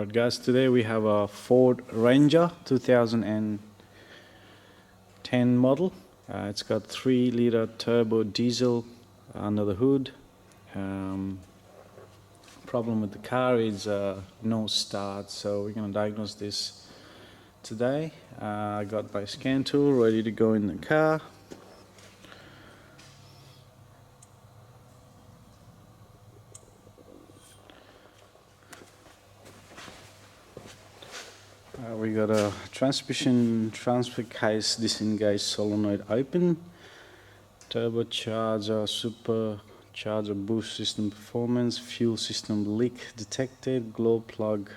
Alright guys, today we have a Ford Ranger 2010 model. It's got 3-liter turbo diesel under the hood. Problem with the car is no start, so we're going to diagnose this today. I got my scan tool ready to go in the car. We got a transmission transfer case disengaged solenoid open, turbocharger, supercharger boost system performance, fuel system leak detected, glow plug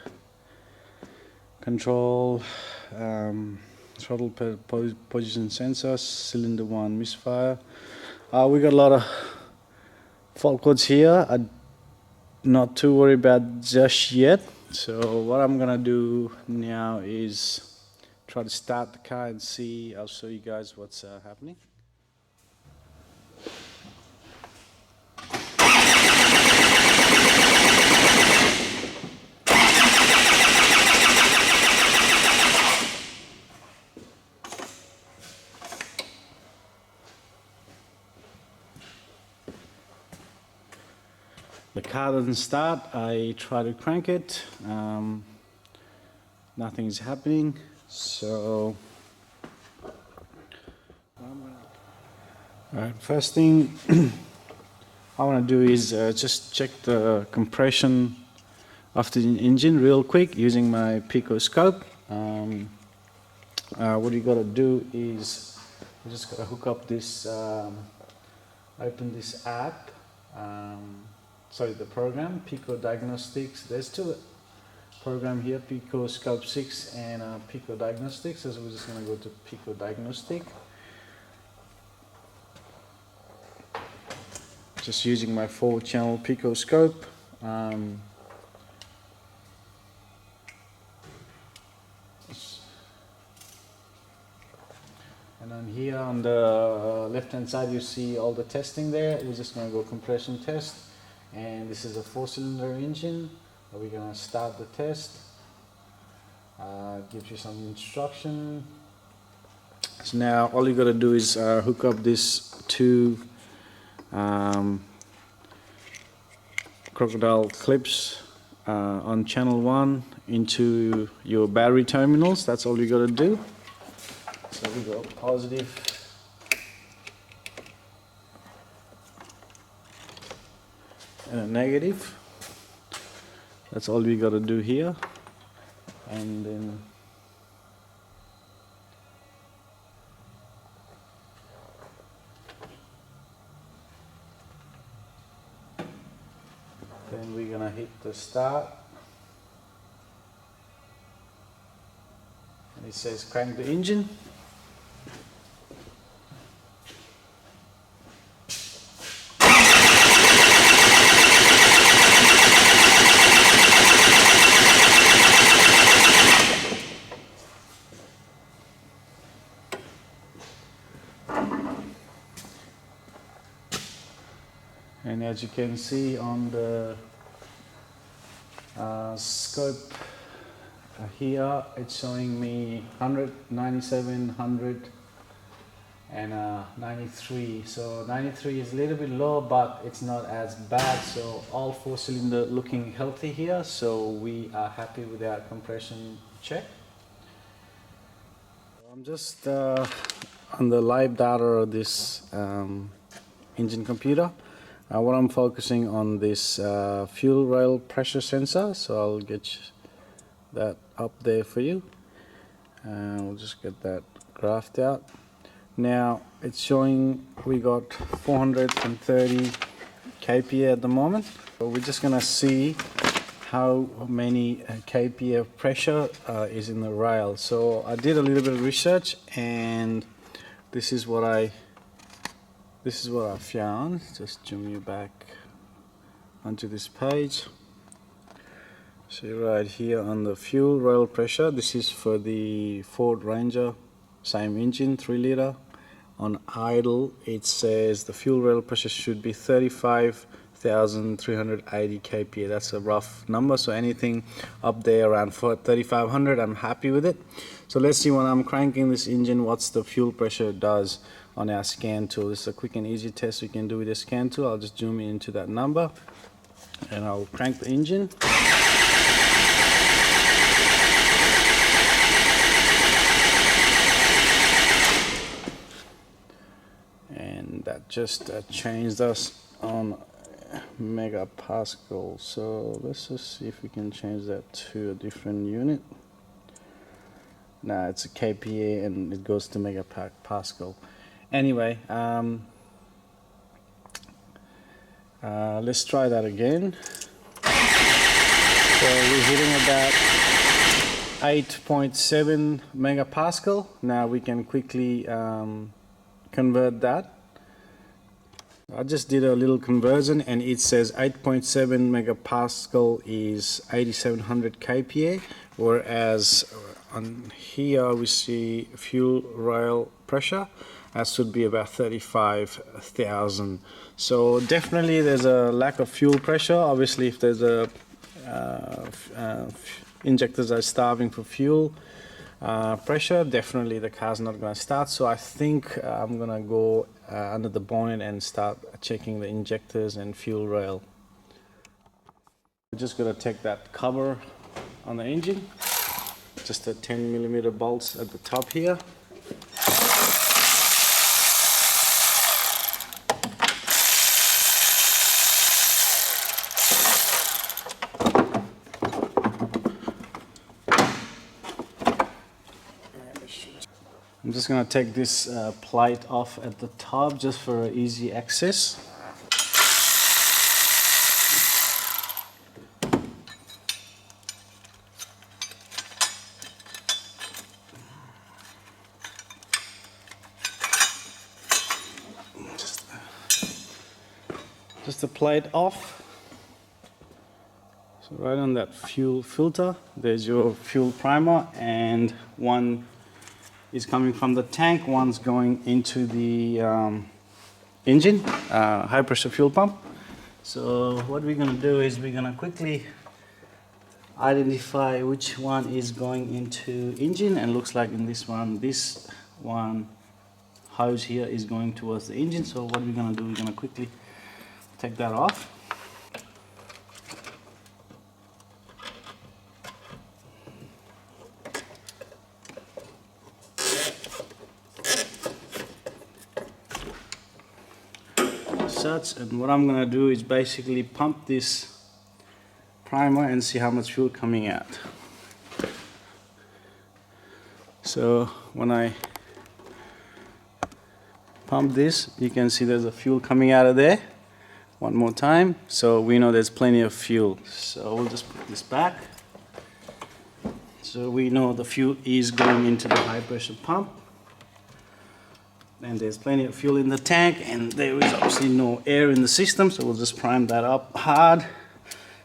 control, throttle position sensor, cylinder 1 misfire. We got a lot of fault codes here. I'm not too worried about just yet. So what I'm gonna do now is try to start the car and see. I'll show you guys what's happening. The car doesn't start. I try to crank it. Nothing's happening. So, alright, first thing I want to do is just check the compression of the engine real quick using my pico scope. What you got to do is you just got to hook up this, open this app. The program, Pico Diagnostics. There's two program here, Pico Scope 6 and Pico Diagnostics. So we're just going to go to Pico Diagnostic. Just using my 4-channel Pico scope. And then here on the left hand side you see all the testing there. We're just going to go compression test. And this is a 4-cylinder engine. We're going to start the test. Gives you some instruction. So now all you got to do is hook up this two crocodile clips on channel 1 into your battery terminals. That's all you got to do. So we go positive. And a negative. That's all we got to do here, and then we're gonna hit the start, and it says crank the engine. And as you can see on the scope here, it's showing me 100, 97, 100 and 93. So 93 is a little bit low, but it's not as bad. So all 4-cylinder looking healthy here. So we are happy with our compression check. I'm just on the live data of this engine computer. What I'm focusing on this fuel rail pressure sensor, so I'll get that up there for you. We'll just get that graphed out. Now it's showing we got 430 kPa at the moment. So we're just gonna see how many kPa of pressure is in the rail. So I did a little bit of research, and this is what I found. Just zoom you back onto this page. So right here on the fuel rail pressure, this is for the Ford Ranger, same engine, 3-liter. On idle, it says the fuel rail pressure should be 35 35,380 kPa. That's a rough number, so anything up there around 3,500, I'm happy with it. So let's see, when I'm cranking this engine, what's the fuel pressure does on our scan tool. This is a quick and easy test we can do with the scan tool. I'll just zoom into that number and I'll crank the engine. And that just changed us on megapascal. So let's just see if we can change that to a different unit. Nah, it's a kPa and it goes to megapascal. Anyway, let's try that again. So we're hitting about 8.7 megapascal. Now we can quickly convert that. I just did a little conversion and it says 8.7 megapascal is 8700 kPa, whereas on here we see fuel rail pressure. That should be about 35,000. So definitely there's a lack of fuel pressure. Obviously, if there's a injectors are starving for fuel pressure, definitely the car's not going to start. So I think I'm going to go under the bonnet and start checking the injectors and fuel rail. We're just going to take that cover on the engine, just a 10mm bolts at the top here. I'm just going to take this plate off at the top just for easy access. Just the plate off. So right on that fuel filter, there's your fuel primer, and one is coming from the tank, one's going into the engine, high pressure fuel pump. So what we're going to do is we're going to quickly identify which one is going into engine, and looks like in this one hose here is going towards the engine. So what we're going to do, we're going to quickly take that off. And what I'm going to do is basically pump this primer and see how much fuel coming out. So when I pump this, you can see there's a fuel coming out of there. One more time, so we know there's plenty of fuel. So we'll just put this back. So we know the fuel is going into the high pressure pump. And there's plenty of fuel in the tank, and there is obviously no air in the system, so we'll just prime that up hard.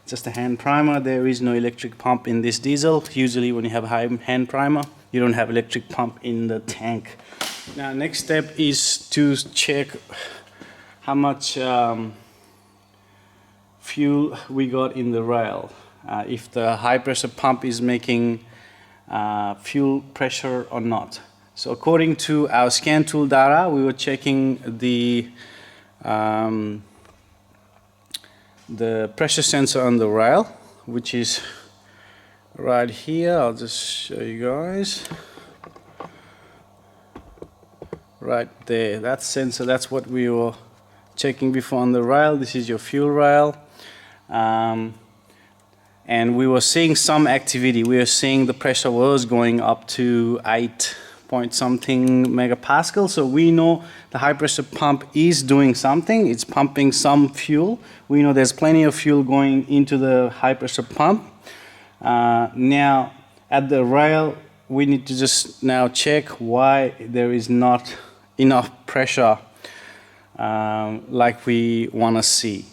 Just a hand primer. There is no electric pump in this diesel. Usually when you have a high hand primer, you don't have electric pump in the tank. Now next step is to check how much fuel we got in the rail. If the high pressure pump is making fuel pressure or not. So according to our scan tool data, we were checking the pressure sensor on the rail, which is right here. I'll just show you guys. Right there, that sensor, that's what we were checking before on the rail. This is your fuel rail. And we were seeing some activity. We were seeing the pressure was going up to 8 point something megapascal, so we know the high pressure pump is doing something. It's pumping some fuel. We know there's plenty of fuel going into the high pressure pump. Now at the rail, we need to just now check why there is not enough pressure like we want to see.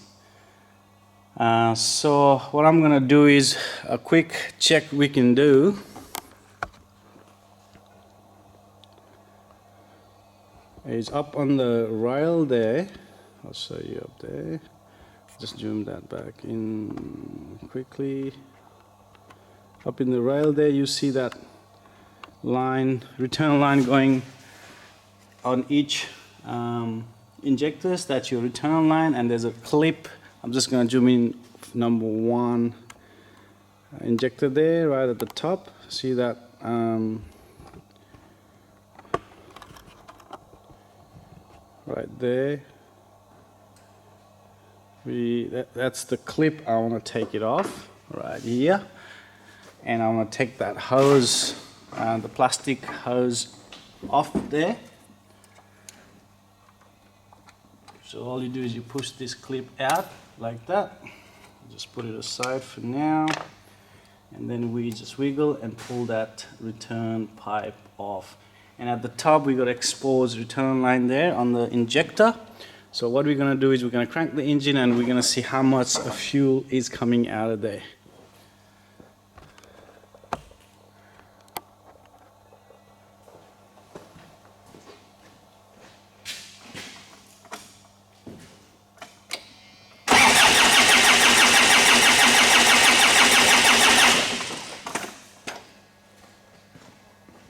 So what I'm gonna do is a quick check we can do. Is up on the rail there. I'll show you up there. Just zoom that back in quickly. Up in the rail there, you see that line, return line going on each injectors. That's your return line, and there's a clip. I'm just going to zoom in number 1 injector there, right at the top. See that? Right there. That's the clip. I want to take it off right here, and I want to take that hose, the plastic hose, off there. So all you do is you push this clip out like that. Just put it aside for now, and then we just wiggle and pull that return pipe off. And at the top we got exposed return line there on the injector. So what we're going to do is we're going to crank the engine, and we're going to see how much fuel is coming out of there.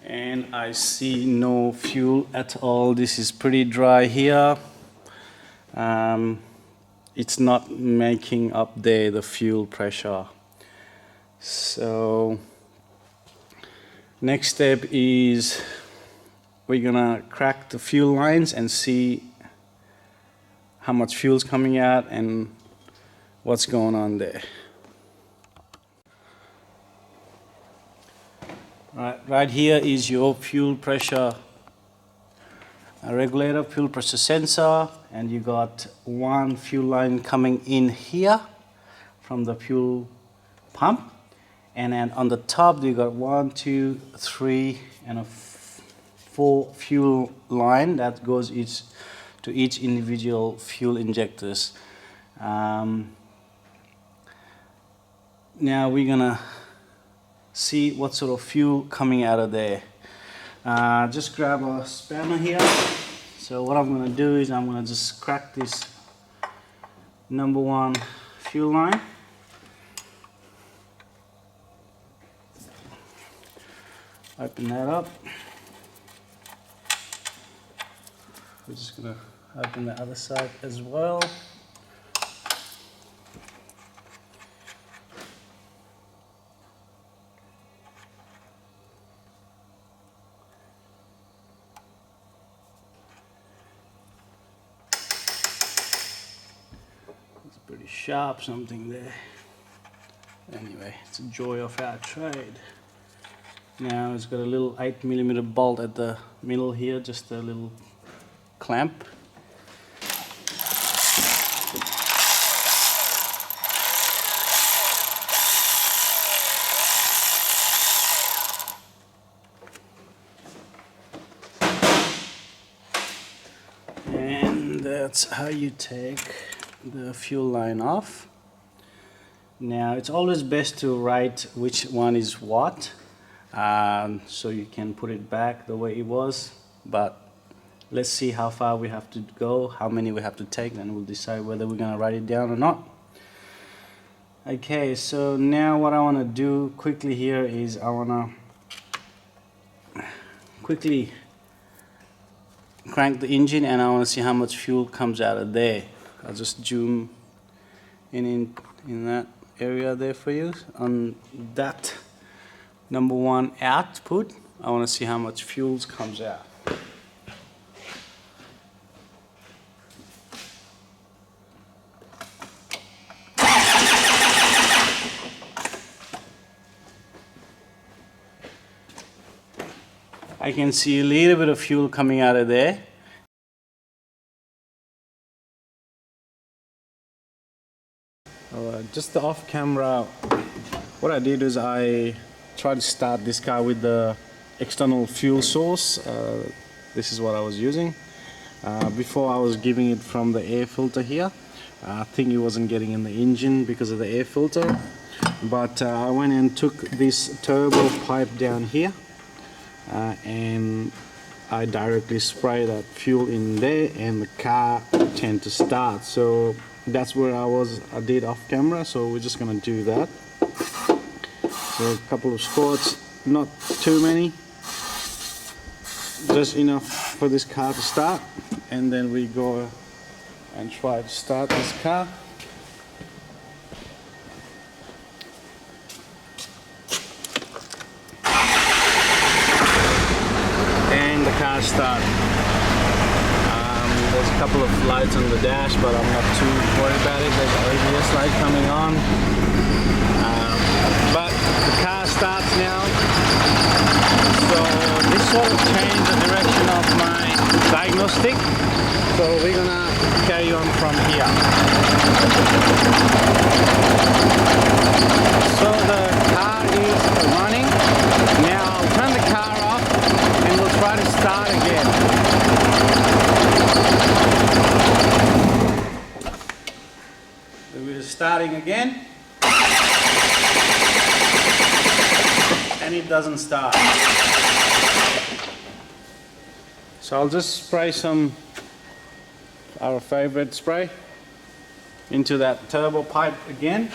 And I see no fuel at all. This is pretty dry here. It's not making up there the fuel pressure. So next step is we're gonna crack the fuel lines and see how much fuel's coming out and what's going on there. Right here is your fuel pressure regulator, fuel pressure sensor, and you got one fuel line coming in here from the fuel pump, and then on the top you got 1, 2, 3, and 4 fuel line that goes to each individual fuel injectors. Now we're gonna see what sort of fuel coming out of there. Just grab a spanner here. So what I'm going to do is I'm going to just crack this number 1 fuel line. Open that up. We're just going to open the other side as well. Pretty sharp something there. Anyway, it's a joy of our trade. Now it's got a little 8mm bolt at the middle here, just a little clamp. And that's how you take the fuel line off. Now it's always best to write which one is what, so you can put it back the way it was, but let's see how far we have to go, how many we have to take, and we'll decide whether we're gonna write it down or not. Okay, so now what I want to do quickly here is I want to quickly crank the engine, and I want to see how much fuel comes out of there. I'll just zoom in that area there for you. On that number 1 output, I want to see how much fuel comes out. I can see a little bit of fuel coming out of there. Just the off camera, what I did is I tried to start this car with the external fuel source. This is what I was using. Before I was giving it from the air filter here. I think it wasn't getting in the engine because of the air filter. But I went and took this turbo pipe down here and I directly spray that fuel in there, and the car tend to start. So that's where I did off camera, so we're just gonna do that. So a couple of squats, not too many, just enough for this car to start, and then we go and try to start this car. And the car start. There's a couple of lights on the dash, but I'm not too worried about it. There's an ABS light coming on. But the car starts now. So this sort of changed the direction of my diagnostic. So we're gonna carry on from here. So the car is running. Now I'll turn the car off and we'll try to start again. We're starting again. And it doesn't start. So I'll just spray some our favorite spray into that turbo pipe again,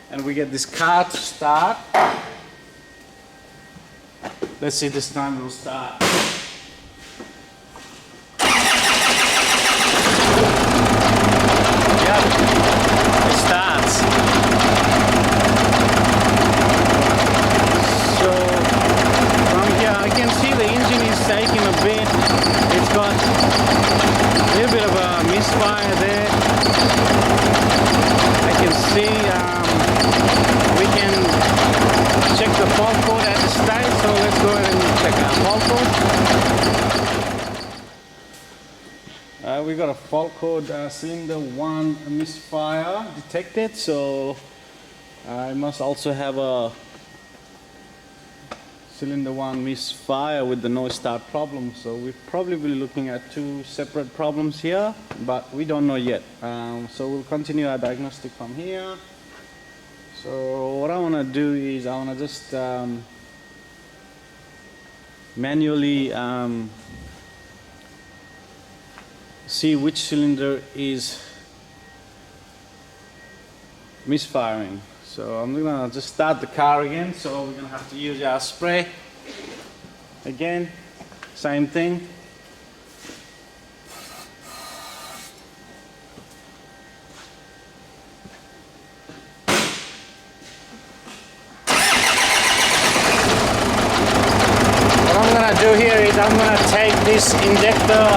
and we get this car to start. Let's see, this time it will start. Yep, it starts. So from here I can see the engine is taking a bit. It's got a little bit of a misfire there. I can see we can check the fault code at the stage, so let's go ahead and check our fault code. We got a fault code cylinder 1 misfire detected, so I must also have a cylinder 1 misfire with the no start problem. So we're probably looking at 2 separate problems here, but we don't know yet. So we'll continue our diagnostic from here. So what I want to do is I want to just manually see which cylinder is misfiring. So I'm gonna just start the car again. So we're gonna have to use our spray again. Same thing. What I'm gonna do here is I'm gonna take this injector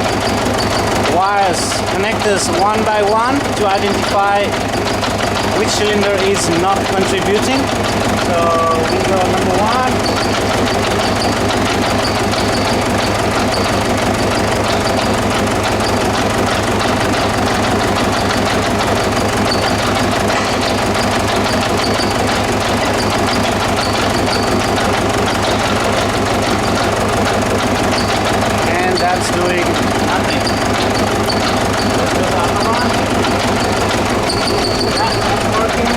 wires, connectors one by one to identify which cylinder is not contributing. So we go number 1. And that's doing nothing. Let's go to the other one. That's working.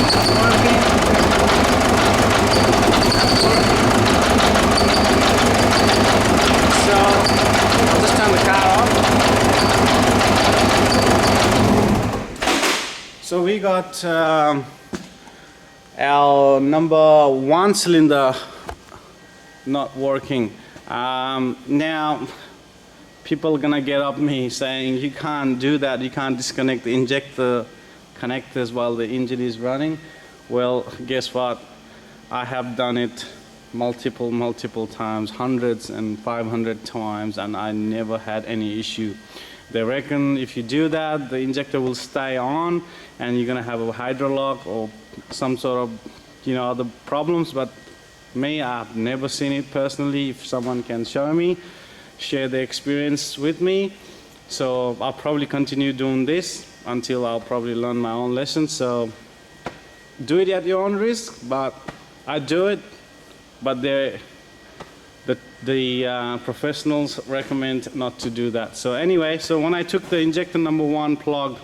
That's working. That's working. So I'll just turn the car off. So we got our number 1 cylinder not working. Now people are gonna get up me saying you can't do that, you can't disconnect the injector connectors while the engine is running. Well, guess what, I have done it multiple times, hundreds and 500 times, and I never had any issue. They reckon if you do that the injector will stay on and you're gonna have a hydrolock or some sort of other problems, but me, I've never seen it personally. If someone can show me, share the experience with me. So I'll probably continue doing this until I'll probably learn my own lessons. So do it at your own risk, but I do it. But the professionals recommend not to do that. So anyway, so when I took the injector number 1 plug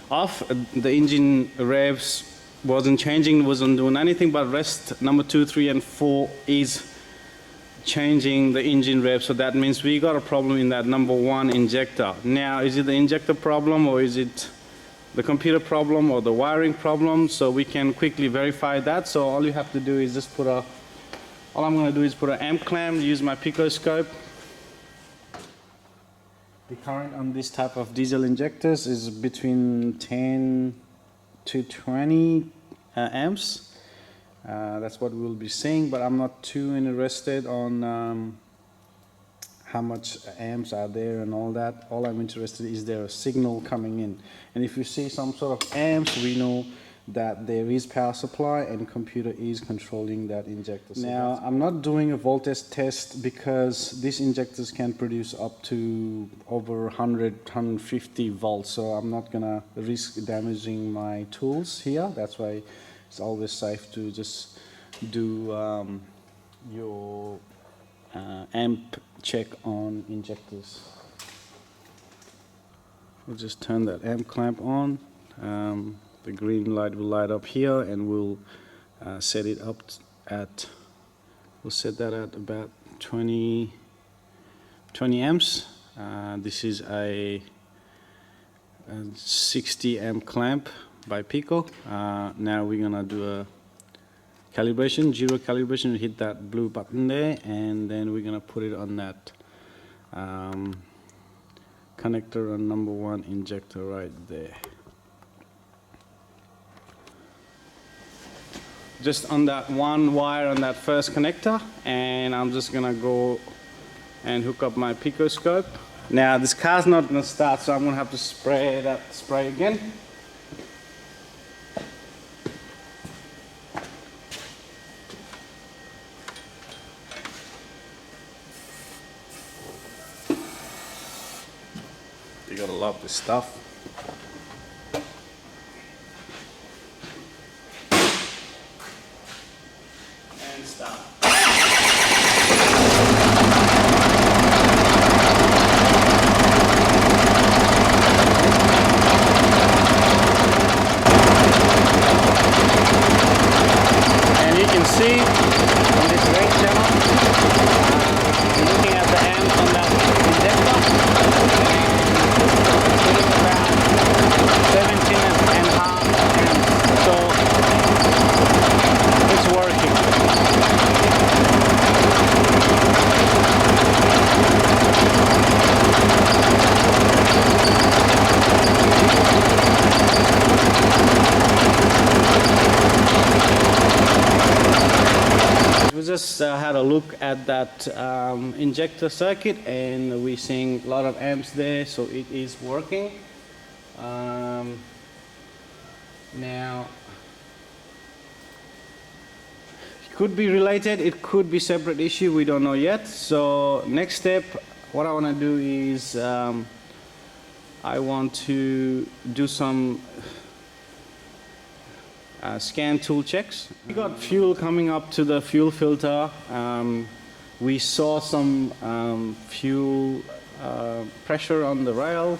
off, the engine revs wasn't changing, wasn't doing anything, but rest number 2, 3 and 4 is changing the engine rev. So that means we got a problem in that number 1 injector. Now, is it the injector problem, or is it the computer problem, or the wiring problem? So we can quickly verify that. So all you have to do is just all I'm going to do is put an amp clamp, use my pico scope. The current on this type of diesel injectors is between 10 to 20 amps. That's what we'll be seeing, but I'm not too interested on how much amps are there and all that. All I'm interested is there a signal coming in. And if you see some sort of amps, we know that there is power supply and computer is controlling that injector. So now, I'm not doing a voltage test because these injectors can produce up to over 150 volts. So I'm not gonna risk damaging my tools here. That's why it's always safe to just do your amp check on injectors. We'll just turn that amp clamp on. The green light will light up here, and we'll set it up we'll set that at about 20 amps. This is a 60 amp clamp by Pico. Now we're gonna do a calibration, 0 calibration. Hit that blue button there, and then we're gonna put it on that connector on number 1 injector right there. Just on that one wire on that first connector, and I'm just gonna go and hook up my pico scope. Now this car's not gonna start, so I'm gonna have to spray that spray again. You gotta love this stuff. And stop. And you can see on this red channel, looking at the amp on that injector, putting about 17 and a half amps. So it's working. We just had a look at that injector circuit, and we're seeing a lot of amps there, so it is working. Now, it could be related, it could be separate issue, we don't know yet. So next step, what I want to do is I want to do some scan tool checks. We got fuel coming up to the fuel filter. We saw some fuel pressure on the rail.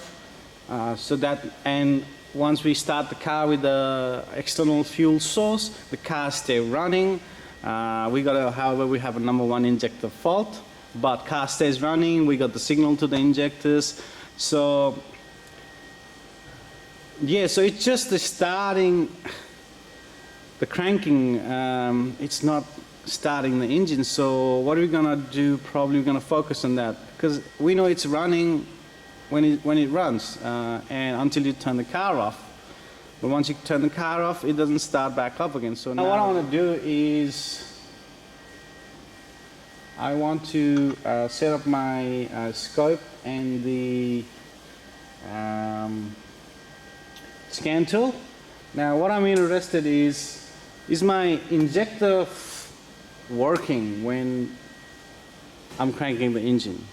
And once we start the car with the external fuel source, the car stay running. However, we have a number 1 injector fault, but car stays running. We got the signal to the injectors. So yeah, so it's just the starting. The cranking, it's not starting the engine. So what are we gonna do? Probably we're gonna focus on that, because we know it's running when it runs, and until you turn the car off. But once you turn the car off, it doesn't start back up again. So now what I want to do is I want to set up my scope and the scan tool. Now what I'm interested is my injector working when I'm cranking the engine?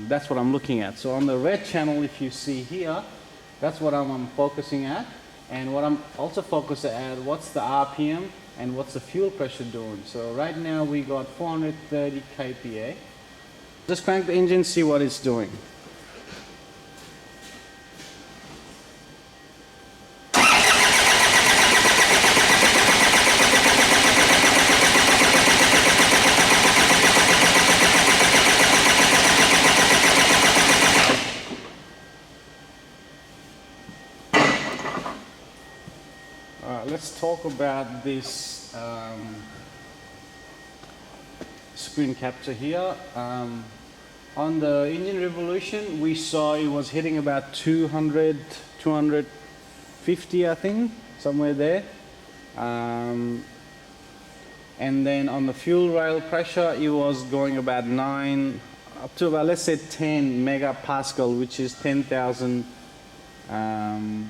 That's what I'm looking at. So on the red channel, if you see here, that's what I'm focusing at. And what I'm also focused at, what's the RPM and what's the fuel pressure doing. So right now we got 430 kPa. Just crank the engine, see what it's doing. about this screen capture here. On the engine revolution, we saw it was hitting about 200, 250, I think, somewhere there. And then on the fuel rail pressure, it was going about 9 up to about, let's say, 10 megapascal, which is 10,000 kilopascal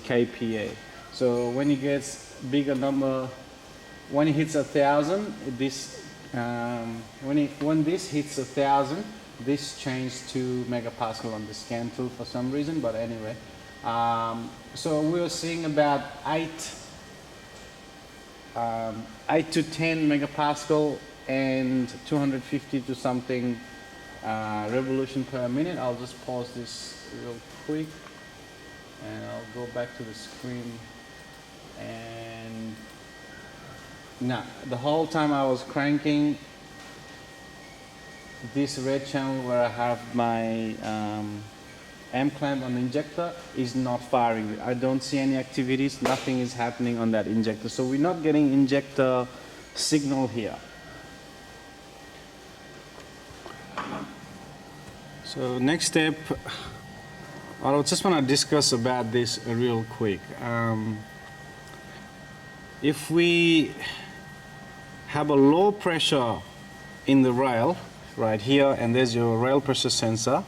kPa. So when it gets bigger number, when it hits 1,000, this when this hits 1,000, this changed to megapascal on the scan tool for some reason. But anyway, so we were seeing about 8 to 10 megapascal and 250 to something revolution per minute. I'll just pause this real quick and I'll go back to the screen. And now the whole time I was cranking, this red channel where I have my amp clamp on the injector is not firing. I don't see any activities, nothing is happening on that injector. So we're not getting injector signal here. So next step, I just want to discuss about this real quick. If we have a low pressure in the rail, right here, and there's your rail pressure sensor.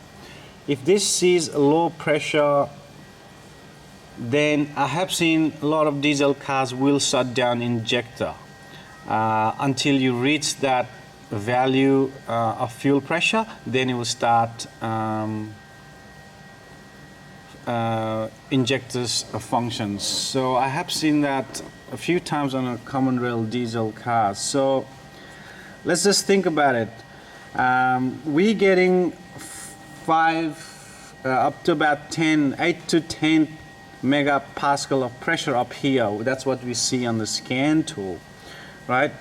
If this sees a low pressure, then I have seen a lot of diesel cars will shut down injector until you reach that value of fuel pressure, then it will start injectors functions. So I have seen that a few times on a common rail diesel car. So let's just think about it. We're getting 5 up to about 8 to 10 megapascal of pressure up here. That's what we see on the scan tool, right?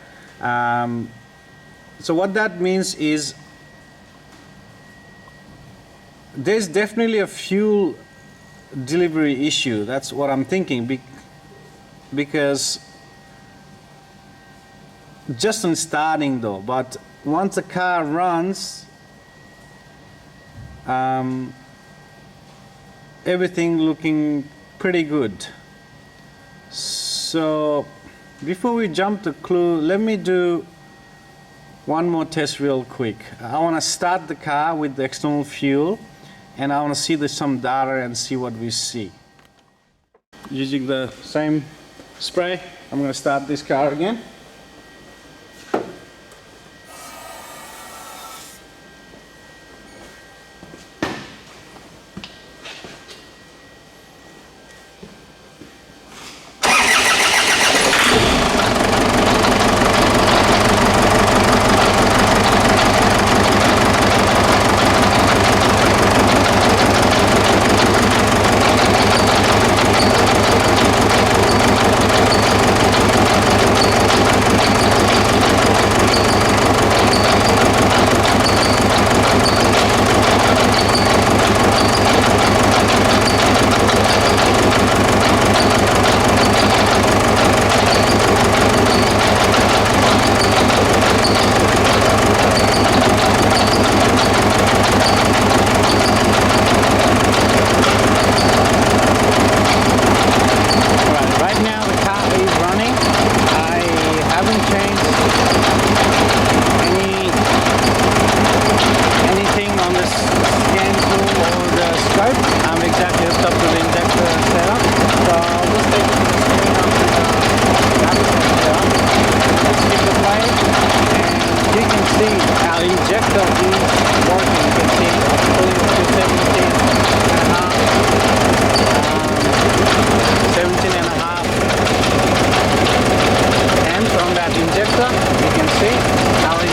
So what that means is there's definitely a fuel delivery issue. That's what I'm thinking, because just on starting though, but once a car runs, everything looking pretty good. So before we jump to clue, let me do one more test real quick. I want to start the car with the external fuel, and I want to see some data and see what we see. Using the same spray, I'm going to start this car again.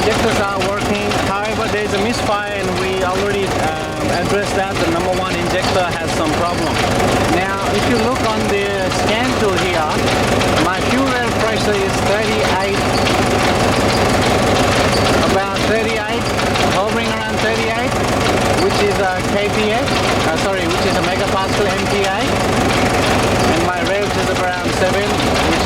Injectors are working, however there is a misfire and we already addressed that. The number one injector has some problem. Now if you look on the scan tool here, my fuel rail pressure is 38, about 38, hovering around 38, which is a kPa, which is a megapascal MPa, and my rail is around 7, which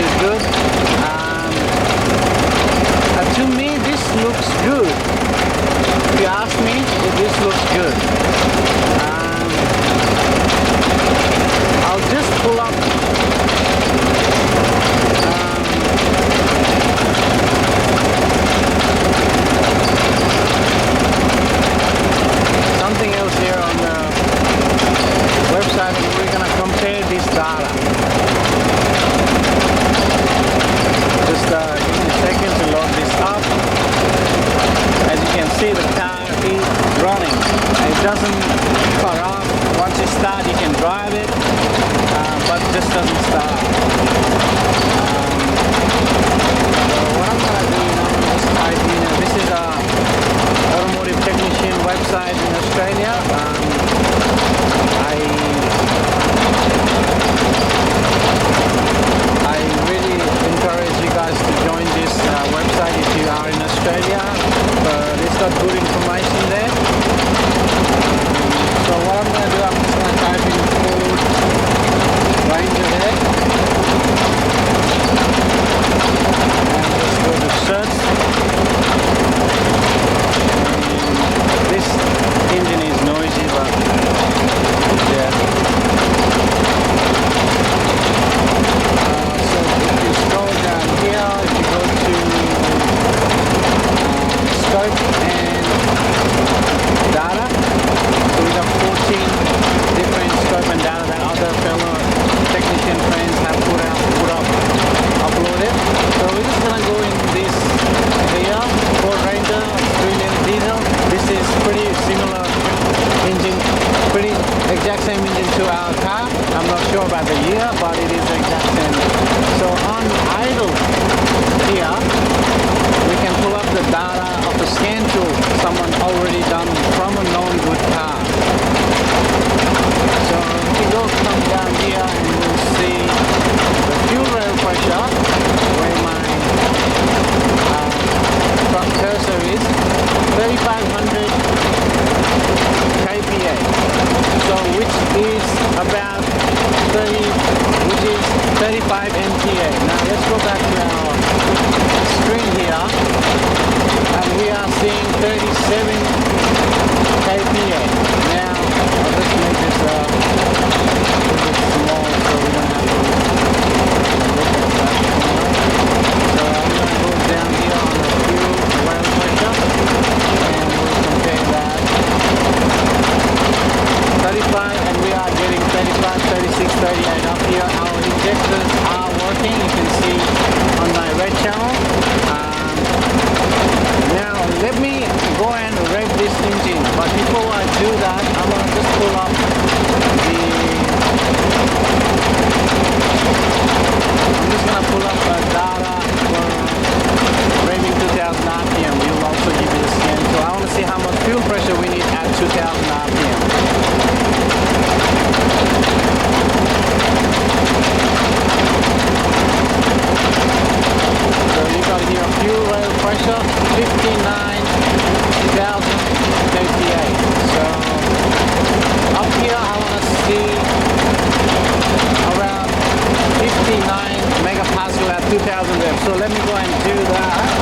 and do that.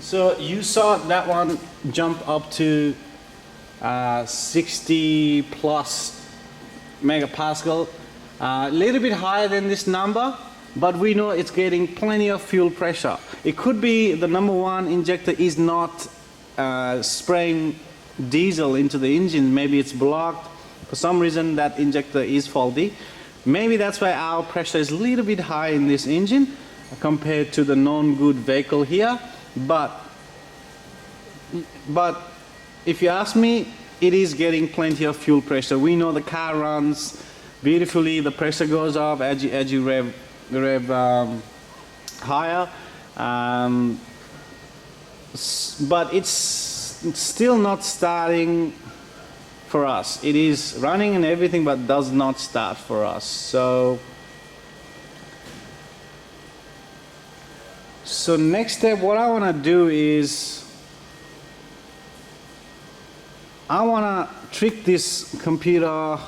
So you saw that one jump up to 60 plus megapascal, a little bit higher than this number, but we know it's getting plenty of fuel pressure. It could be the number one injector is not spraying diesel into the engine. Maybe it's blocked. For some reason that injector is faulty. Maybe that's why our pressure is a little bit high in this engine compared to the non-good vehicle here. But if you ask me, it is getting plenty of fuel pressure. We know the car runs beautifully, the pressure goes up as you rev higher, but it's still not starting for us. It is running and everything, but does not start for us. So next step, what I want to do is I want to trick this computer,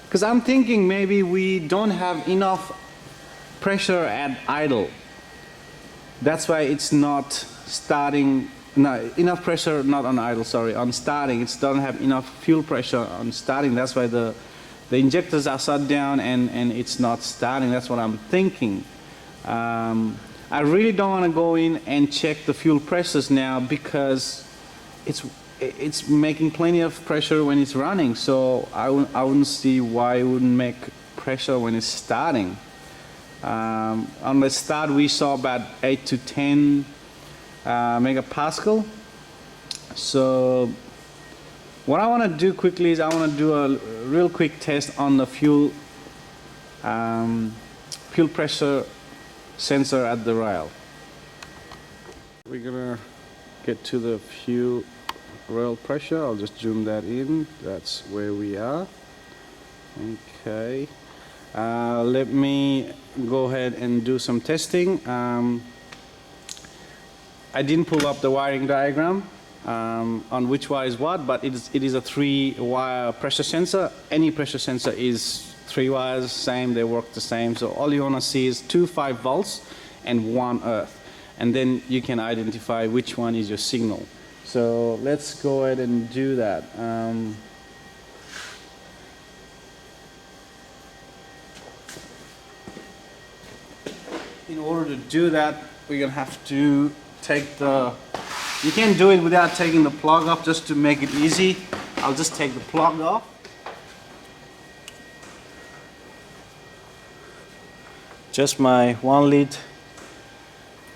because I'm thinking maybe we don't have enough pressure at idle. That's why it's not starting. No, enough pressure not on idle, sorry, on starting. It doesn't have enough fuel pressure on starting. That's why the injectors are shut down and it's not starting. That's what I'm thinking. I really don't want to go in and check the fuel pressures now, because it's making plenty of pressure when it's running, so I wouldn't see why it wouldn't make pressure when it's starting. On the start we saw about 8 to 10 megapascal. So what I want to do quickly is I want to do a real quick test on the fuel pressure sensor at the rail. We're gonna get to the fuel rail pressure. I'll just zoom that in. That's where we are. Okay. Let me go ahead and do some testing. I didn't pull up the wiring diagram on which wire is what, but it is a 3-wire pressure sensor. Any pressure sensor is 3 wires, same, they work the same. So all you want to see is 2 5 volts and 1 earth. And then you can identify which one is your signal. So let's go ahead and do that. In order to do that, we're gonna have to take the, you can do it without taking the plug off, just to make it easy. I'll just take the plug off. Just my 1 lead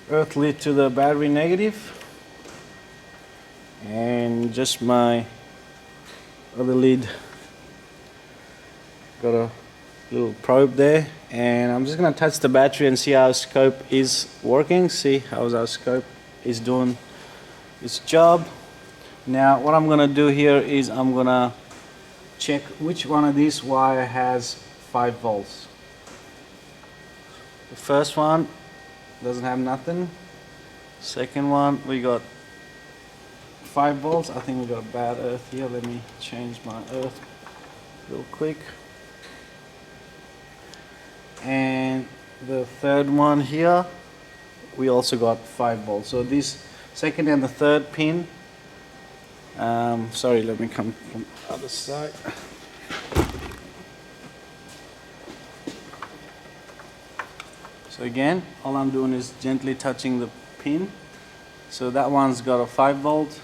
earth lead to the battery negative, and just my other lead, got a little probe there, and I'm just going to touch the battery and see how our scope is working, see how our scope is doing its job. Now what I'm going to do here is I'm going to check which one of these wire has 5 volts. The first one doesn't have nothing. Second one, we got 5 volts. I think we got a bad earth here. Let me change my earth real quick. And the third one here, we also got 5 volts. So this second and the third pin, sorry, let me come from the other side. So again, all I'm doing is gently touching the pin. So that one's got a 5 volt.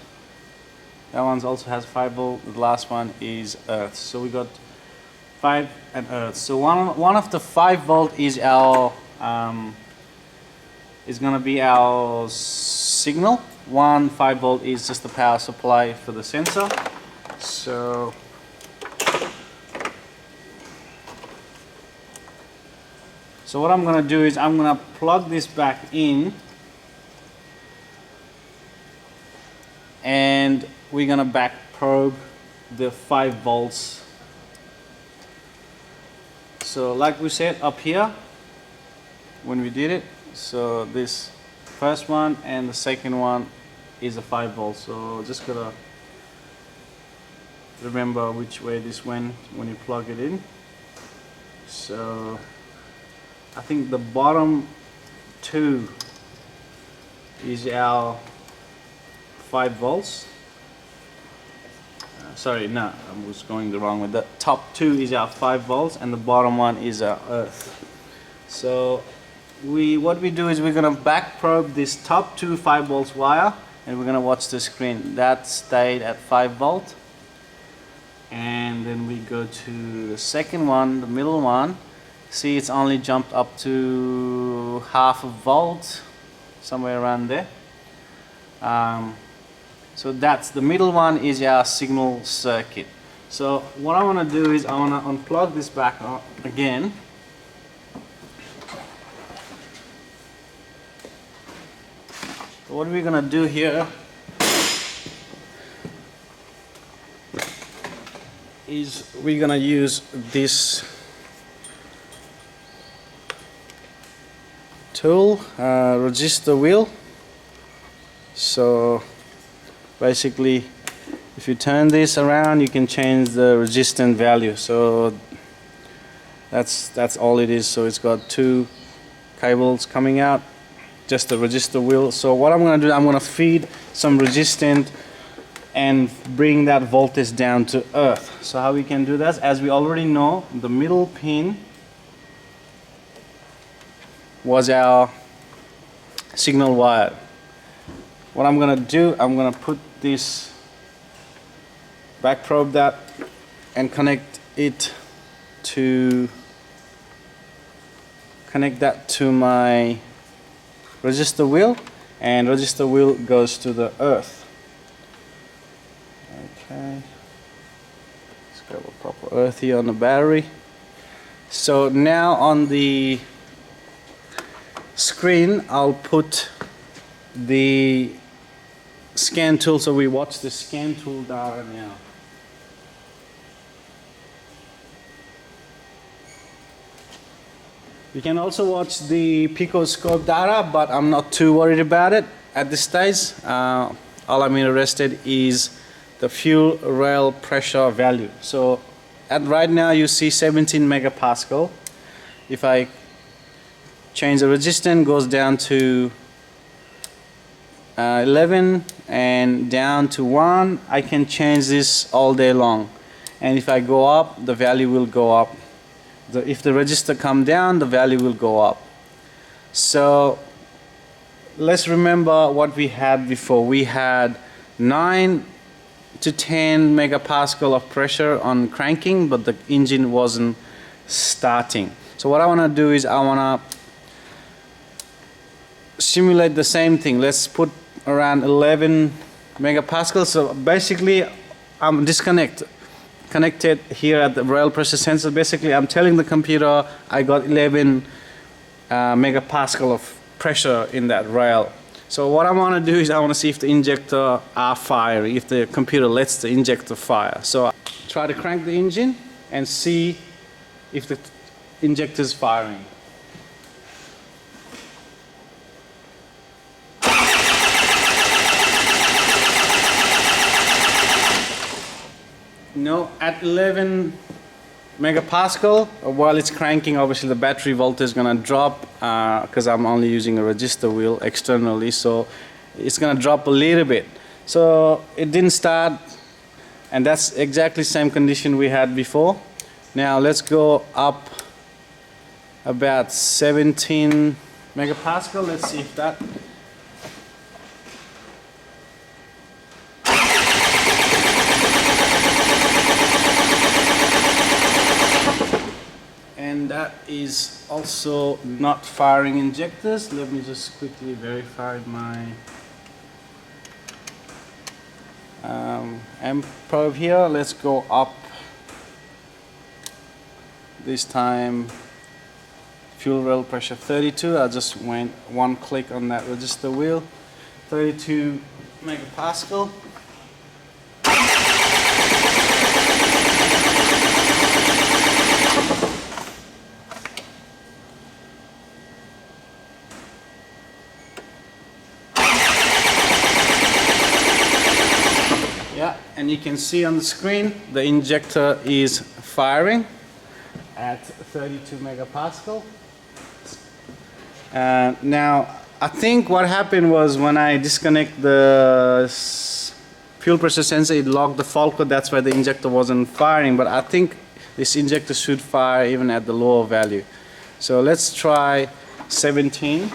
That one also has 5 volt. The last one is earth. So we got 5 and earth. So one of the 5 volt is our is gonna be our signal. 1 5 volt is just the power supply for the sensor. So what I'm gonna do is I'm gonna plug this back in, and we're gonna back probe the 5 volts. So like we said up here when we did it, so this first one and the second one is a 5 volts. So just gotta remember which way this went when you plug it in. So I think the bottom 2 is our 5 volts. Sorry, no, I was going the wrong way. The top 2 is our 5 volts and the bottom one is our earth. So what we do is we're gonna back probe this top 2 5 volts wire, and we're gonna watch the screen. That stayed at 5 volt. And then we go to the second one, the middle one. See, it's only jumped up to half a volt, somewhere around there. So that's the middle one is our signal circuit. So what I want to do is I want to unplug this back again. So what we're going to do here is we're going to use this tool, resistor wheel. So basically, if you turn this around, you can change the resistance value. So that's all it is. So it's got 2 cables coming out, just the resistor wheel. So what I'm going to do, I'm going to feed some resistance and bring that voltage down to earth. So how we can do that? As we already know, the middle pin was our signal wire. What I'm going to do, I'm going to put this, back probe that and connect that to my resistor wheel, and resistor wheel goes to the earth. Okay, let's grab a proper earth here on the battery. So now on the screen I'll put the scan tool, so we watch the scan tool data now. You can also watch the pico scope data, but I'm not too worried about it at this stage. All I'm interested is the fuel rail pressure value. So right now you see 17 megapascal. If I change the resistance, goes down to 11 and down to 1, I can change this all day long. And if I go up, the value will go up. If the resistor come down, the value will go up. So let's remember what we had before. We had 9 to 10 megapascal of pressure on cranking, but the engine wasn't starting. So what I want to do is I want to simulate the same thing. Let's put around 11 megapascal. So basically I'm connected here at the rail pressure sensor. Basically I'm telling the computer I got 11 megapascal of pressure in that rail. So what I want to do is I want to see if the injector are firing, if the computer lets the injector fire. So I try to crank the engine and see if the injector is firing. No, at 11 megapascal, while it's cranking, obviously the battery voltage is going to drop because I'm only using a resistor wheel externally, so it's going to drop a little bit. So it didn't start, and that's exactly the same condition we had before. Now let's go up about 17 megapascal. Let's see if that. And that is also not firing injectors. Let me just quickly verify my amp probe here. Let's go up, this time fuel rail pressure 32. I just went one click on that register wheel. 32 megapascal. Yeah, and you can see on the screen the injector is firing at 32 megapascal. Now, I think what happened was when I disconnect the fuel pressure sensor, it locked the fault code. That's why the injector wasn't firing. But I think this injector should fire even at the lower value. So let's try 17.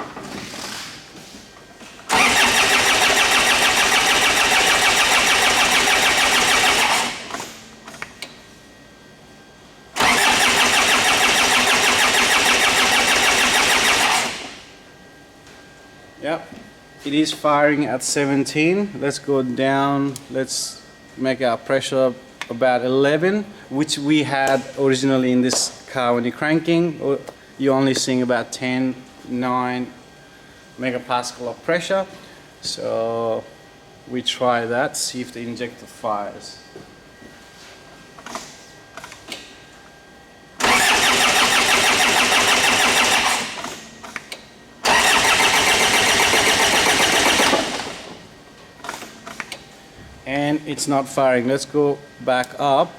Yep, it is firing at 17. Let's go down. Let's make our pressure about 11, which we had originally in this car. When you're cranking, you're only seeing about 10, 9 megapascal of pressure. So we try that, see if the injector fires. And it's not firing. Let's go back up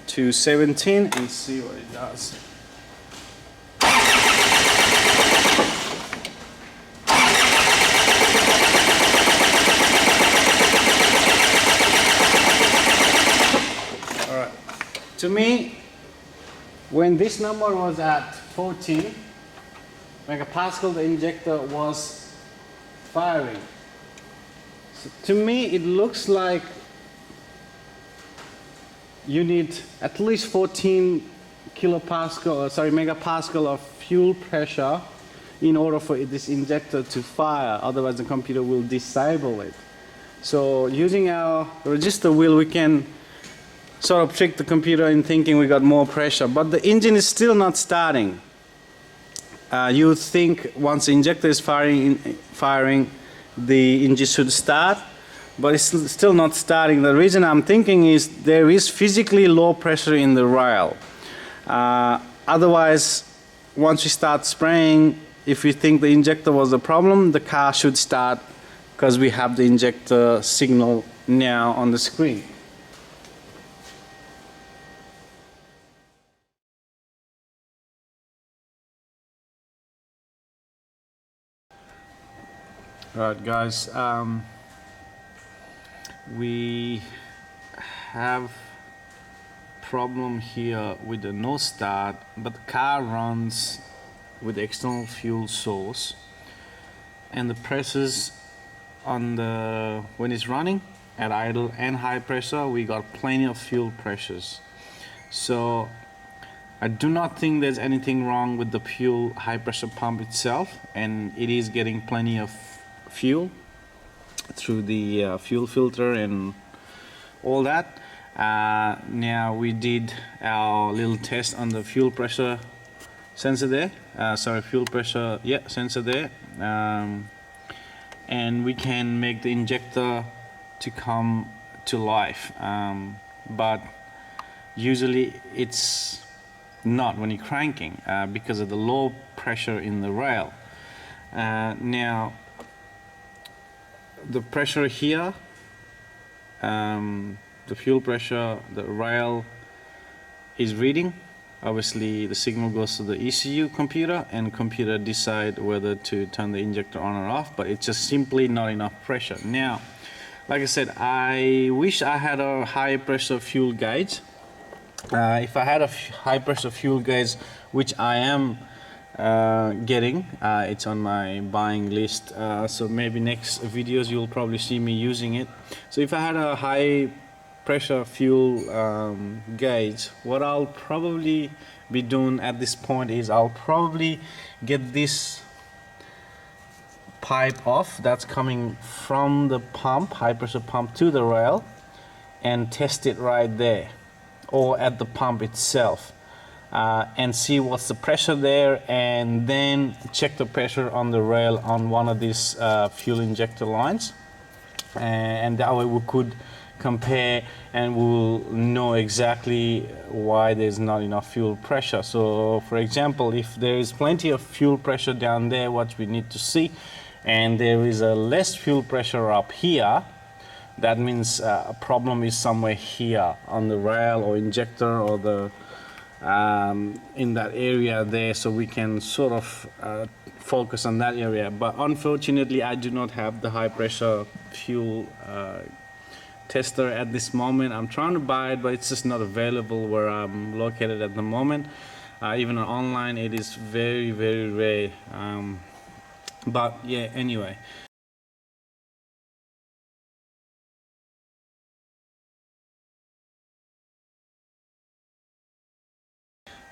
to 17 and see what it does. Alright. To me, when this number was at 14 megapascal, the injector was firing. So to me, it looks like you need at least 14 megapascal of fuel pressure in order for this injector to fire. Otherwise, the computer will disable it. So using our register wheel, we can sort of trick the computer in thinking we got more pressure, but the engine is still not starting. You think once the injector is firing, the engine should start, but it's still not starting. The reason I'm thinking is there is physically low pressure in the rail. Otherwise, once we start spraying, if we think the injector was the problem, the car should start because we have the injector signal now on the screen. Alright guys, we have problem here with the no start, but the car runs with the external fuel source, and the pressures on the when it's running at idle and high pressure, we got plenty of fuel pressures. So I do not think there's anything wrong with the fuel high pressure pump itself, and it is getting plenty of fuel through the fuel filter and all that. Now we did our little test on the fuel pressure sensor there, fuel pressure sensor there, and we can make the injector to come to life, but usually it's not when you're cranking because of the low pressure in the rail. Now the pressure here, the fuel pressure, the rail is reading. Obviously the signal goes to the ECU computer, and computer decide whether to turn the injector on or off, but it's just simply not enough pressure. Now, like I said, I wish I had a high pressure fuel gauge. If I had a high pressure fuel gauge, which I am getting, it's on my buying list, so maybe next videos you'll probably see me using it. So if I had a high pressure fuel gauge, what I'll probably be doing at this point is I'll probably get this pipe off that's coming from the pump, high pressure pump, to the rail, and test it right there or at the pump itself. and see what's the pressure there, and then check the pressure on the rail on one of these fuel injector lines, and that way we could compare and we'll know exactly why there's not enough fuel pressure. So for example, if there is plenty of fuel pressure down there, what we need to see, and there is a less fuel pressure up here, that means a problem is somewhere here on the rail or injector or the in that area there, so we can sort of focus on that area. But unfortunately I do not have the high pressure fuel tester at this moment. I'm trying to buy it, but it's just not available where I'm located at the moment. Even online it is very, very rare. But yeah, anyway.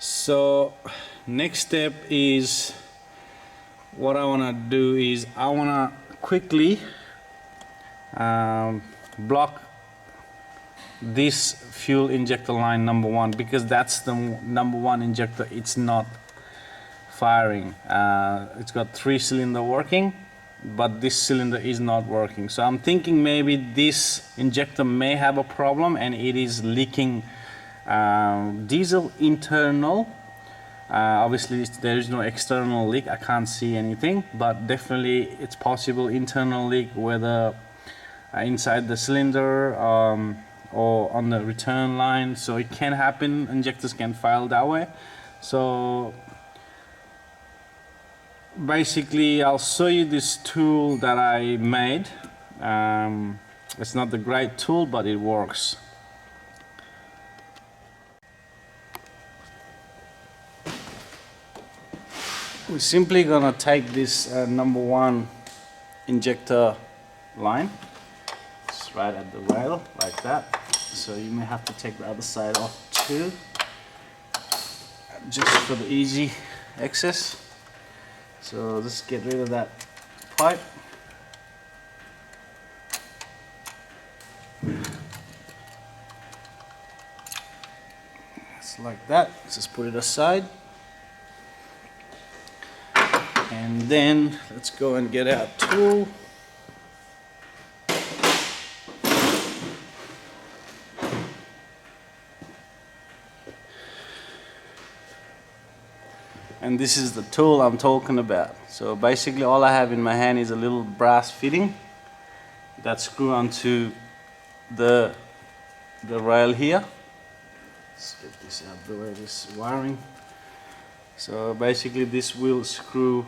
So next step is, what I want to do is I want to quickly block this fuel injector line number 1, because that's the number 1 injector. It's not firing. It's got 3 cylinder working, but this cylinder is not working. So I'm thinking maybe this injector may have a problem and it is leaking diesel internal. Obviously there is no external leak, I can't see anything, but definitely it's possible internal leak, whether inside the cylinder or on the return line. So it can happen, injectors can fail that way. So basically I'll show you this tool that I made. It's not the great tool, but it works. We're simply gonna take this number 1 injector line, just right at the rail like that. So you may have to take the other side off too, just for the easy access. So just get rid of that pipe. It's like that. Just put it aside. And then let's go and get our tool. And this is the tool I'm talking about. So basically all I have in my hand is a little brass fitting that screw onto the rail here. Let's get this out of the way, this wiring. So basically this will screw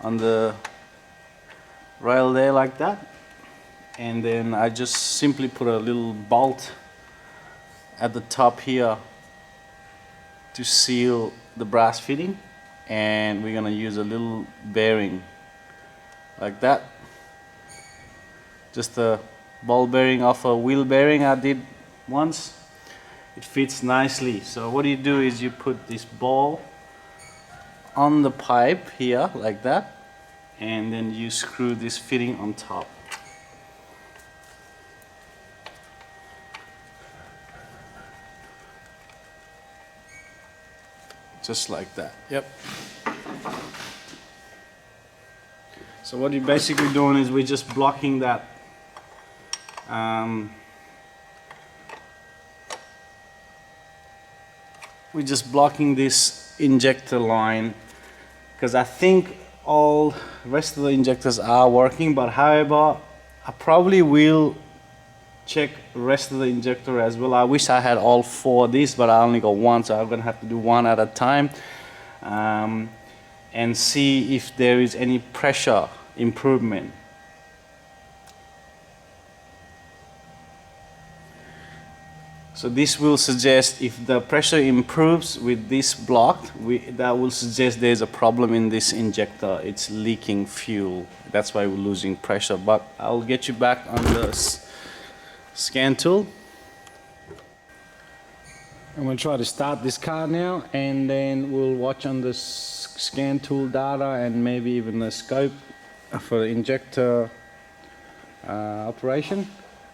on the rail there like that, and then I just simply put a little bolt at the top here to seal the brass fitting, and we're gonna use a little bearing like that, just a ball bearing off a wheel bearing I did once. It fits nicely. So what you do is you put this ball on the pipe here like that, and then you screw this fitting on top. Just like that. Yep. So what you're basically doing is we're just blocking that we're just blocking this injector line, because I think all rest of the injectors are working, but however I probably will check the rest of the injector as well. I wish I had all 4 of these, but I only got 1, so I'm gonna have to do 1 at a time, and see if there is any pressure improvement. So this will suggest if the pressure improves with this blocked, that will suggest there's a problem in this injector. It's leaking fuel. That's why we're losing pressure. But I'll get you back on the scan tool. I'm going to try to start this car now, and then we'll watch on the scan tool data and maybe even the scope for the injector operation.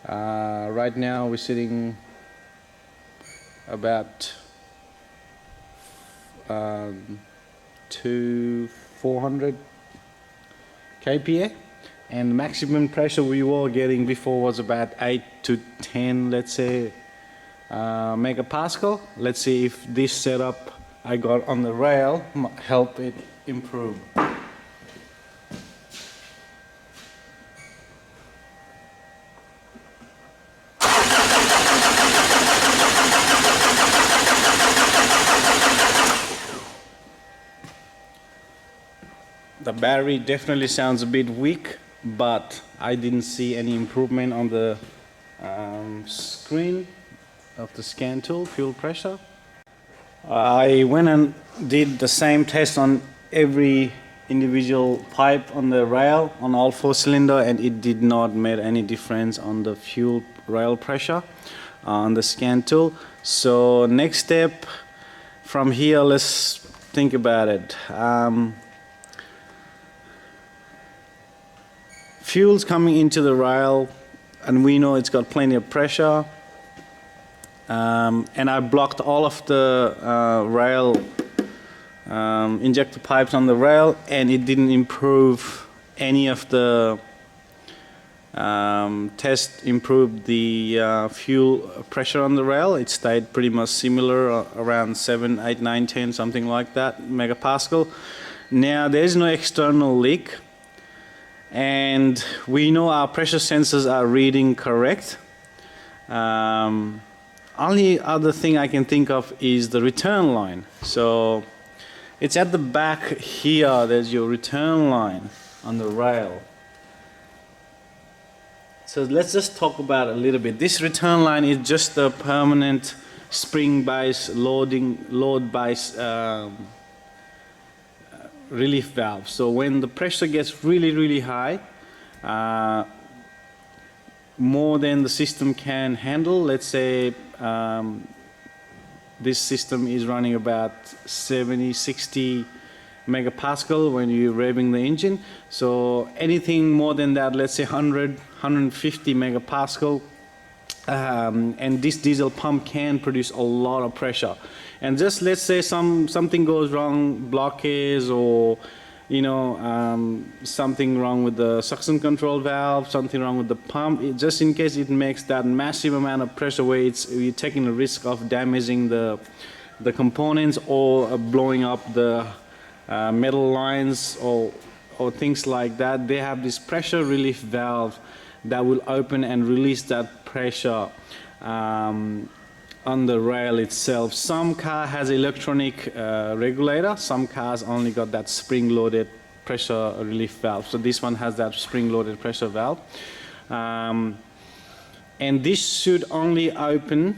Right now we're sitting about to 400 kPa, and maximum pressure we were getting before was about 8 to 10, let's say, megapascal. Let's see if this setup I got on the rail might help it improve. The battery definitely sounds a bit weak, but I didn't see any improvement on the screen of the scan tool, fuel pressure. I went and did the same test on every individual pipe on the rail on all 4 cylinder, and it did not make any difference on the fuel rail pressure on the scan tool. So next step from here, let's think about it. Fuel's coming into the rail, and we know it's got plenty of pressure. And I blocked all of the rail injector pipes on the rail, and it didn't improve any of the test improved the fuel pressure on the rail. It stayed pretty much similar, around 7, 8, 9, 10, something like that, megapascal. Now there's no external leak, and we know our pressure sensors are reading correct. Only other thing I can think of is the return line. So it's at the back here, there's your return line on the rail. So let's just talk about it a little bit. This return line is just a permanent spring-based load-based relief valve. So when the pressure gets really high, more than the system can handle, let's say this system is running about 70, 60 megapascal when you're revving the engine. So anything more than that, let's say 100, 150 megapascal, and this diesel pump can produce a lot of pressure. And just let's say something goes wrong, blockage, or something wrong with the suction control valve, something wrong with the pump, just in case it makes that massive amount of pressure where you're taking the risk of damaging the components or blowing up the metal lines or things like that. They have this pressure relief valve that will open and release that pressure on the rail itself. Some car has electronic regulator, some cars only got that spring-loaded pressure relief valve. So this one has that spring-loaded pressure valve. And this should only open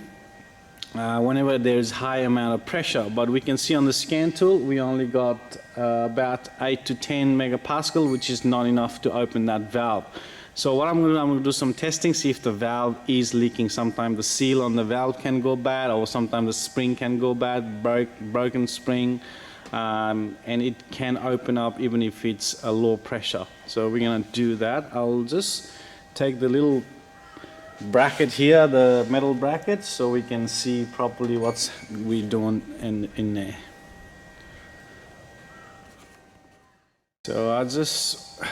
whenever there's high amount of pressure. But we can see on the scan tool, we only got about 8 to 10 megapascal, which is not enough to open that valve. So what I'm going to do some testing, see if the valve is leaking. Sometimes the seal on the valve can go bad, or sometimes the spring can go bad, broken spring, and it can open up even if it's a low pressure. So we're going to do that. I'll just take the little bracket here, the metal bracket, so we can see properly what we're doing in there. So I'll just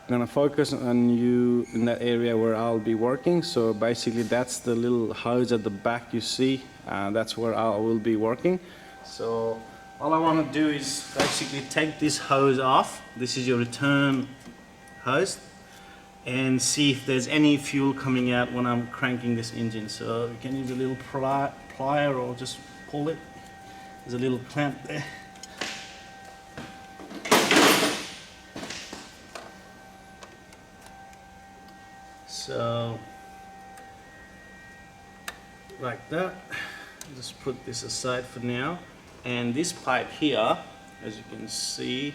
gonna focus on you in that area where I'll be working. So basically that's the little hose at the back you see, that's where I will be working. So all I want to do is basically take this hose off. This is your return hose, and see if there's any fuel coming out when I'm cranking this engine. So you can use a little plier or just pull it. There's a little clamp there. So like that. Just put this aside for now. And this pipe here, as you can see,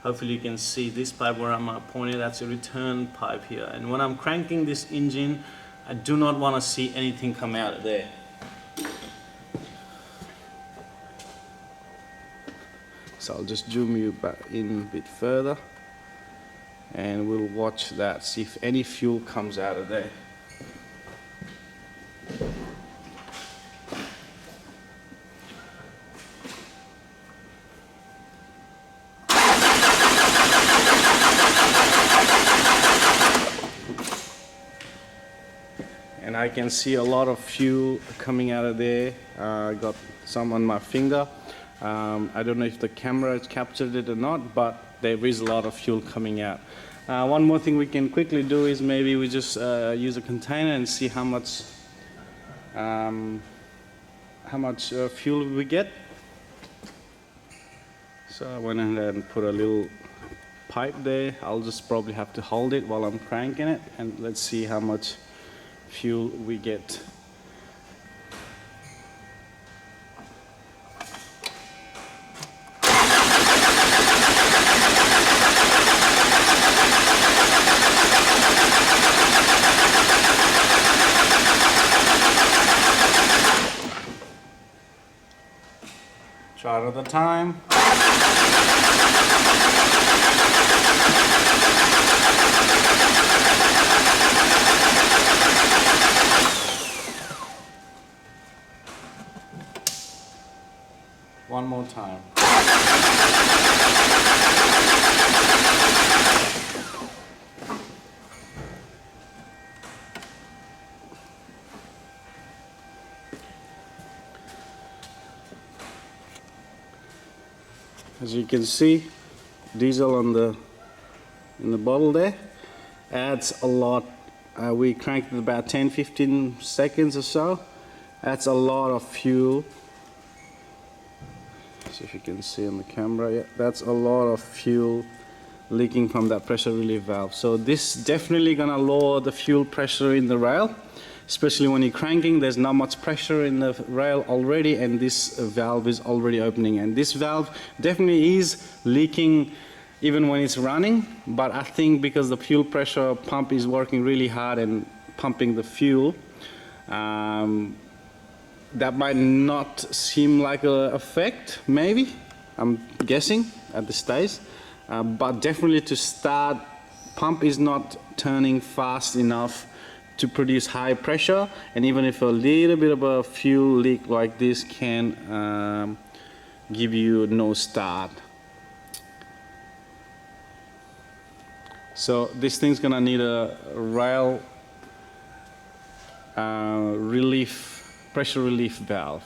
hopefully you can see this pipe where I'm pointing, that's a return pipe here. And when I'm cranking this engine, I do not want to see anything come out of there. So I'll just zoom you back in a bit further, and we'll watch that, see if any fuel comes out of there. and I can see a lot of fuel coming out of there. I got some on my finger. I don't know if the camera has captured it or not, but there is a lot of fuel coming out. One more thing we can quickly do is maybe we just use a container and see how much fuel we get. So I went ahead and put a little pipe there. I'll just probably have to hold it while I'm cranking it, and let's see how much fuel we get. Try another time. One more time. As you can see, diesel in the bottle there adds a lot. We cranked it about 10-15 seconds or so. That's a lot of fuel. See if you can see on the camera. Yeah, that's a lot of fuel leaking from that pressure relief valve. So this definitely gonna lower the fuel pressure in the rail, especially when you're cranking. There's not much pressure in the rail already, and this valve is already opening, and this valve definitely is leaking even when it's running. But I think because the fuel pressure pump is working really hard and pumping the fuel, that might not seem like an effect, maybe, I'm guessing at this stage, but definitely to start, pump is not turning fast enough to produce high pressure, and even if a little bit of a fuel leak like this can give you no start. So this thing's gonna need a rail pressure relief valve.